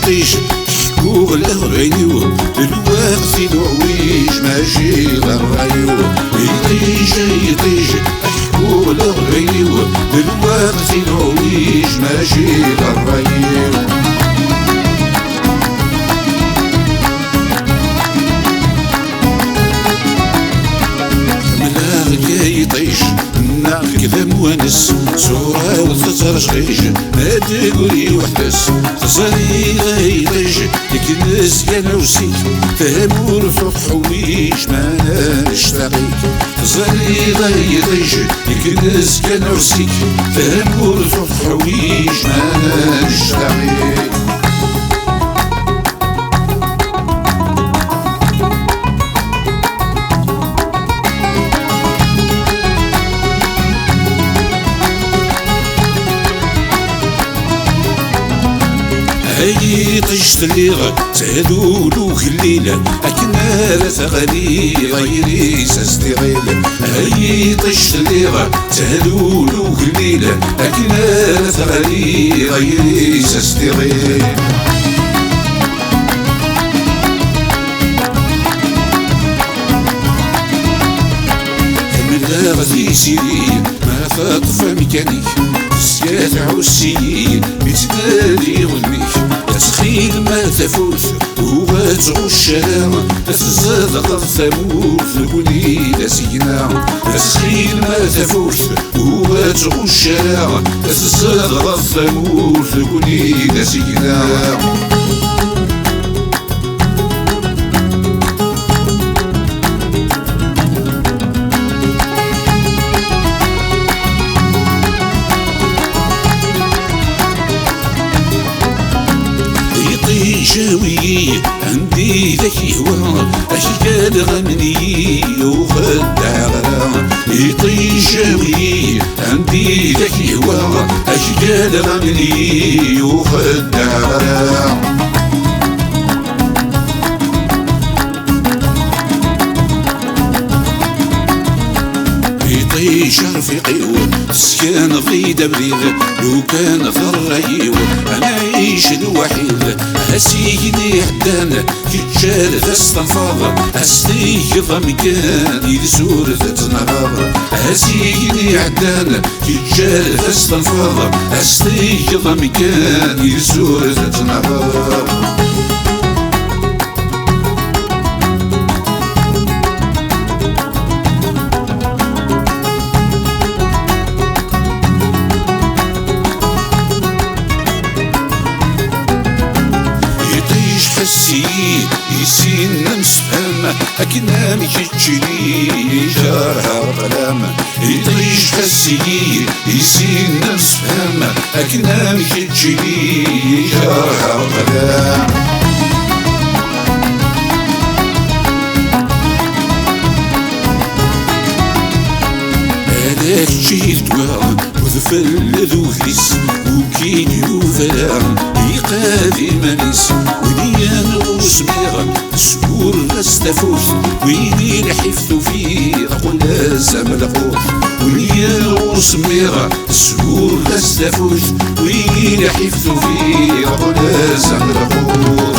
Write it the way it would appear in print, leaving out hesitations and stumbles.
يطيش شكوغ لغينيو الوقت العويش ماشي غيرو يطيش يطيش شكوغ لغينيو الوقت العويش ماشي غيرو يطيش كذا موانس صورة وتطرش غيش ما تقولي وحدس تصري غيطيش يكنس يا نوسيك تامور فوق حويش ما نشتاقيك تصري غيطيش يكنس يا نوسيك تامور فوق حويش ما نشتاقيك هاي طيشت الليغة تهدولو الليلة أكنا لا تغني غيري ساستغيل هاي طيشت الليغة تهدولو الليلة أكنا لا تغني غيري ساستغيل كمل غادي سيري ما فاطفة ميكانيك سيات عوسي بتداري غلميك تسخيل ما تفوت وغتغش تتزاد قد ثموت وليد سينا تسخيل ما تفوت وغتغش تتزاد قد ثموت وليد سينا جاوي عندي ذاك هوا أشكال غني وخدع غرام يطي جاوي عندي ذاك هوا أشكال غني وخدع غرام يطيش رفيقيو سكان ضيد بريد لو كان ضريو انا عيش الوحيد اسيني حدان كي تشال تستنفض اسيك ضمكان يلسور تتنهض اسيني حدان كي تشال تستنفض اسيك ضمكان يلسور تتنهض حسي يسين نسفهم أكنا ميكتشلي جارها ظلام يطيش حسي يسين نسفهم أكنا ميكتشلي جارها ظلام هذاك جيل دوا وذفل ذوثيس وكين يوفلا يقاذي مانيس ونيان وسميغ سكور نستفوث ويني لحفظ فيه قل لازم الخوف ونيان وسميغ سكور نستفوث ويني لحفظ فيه قل لازم الخوف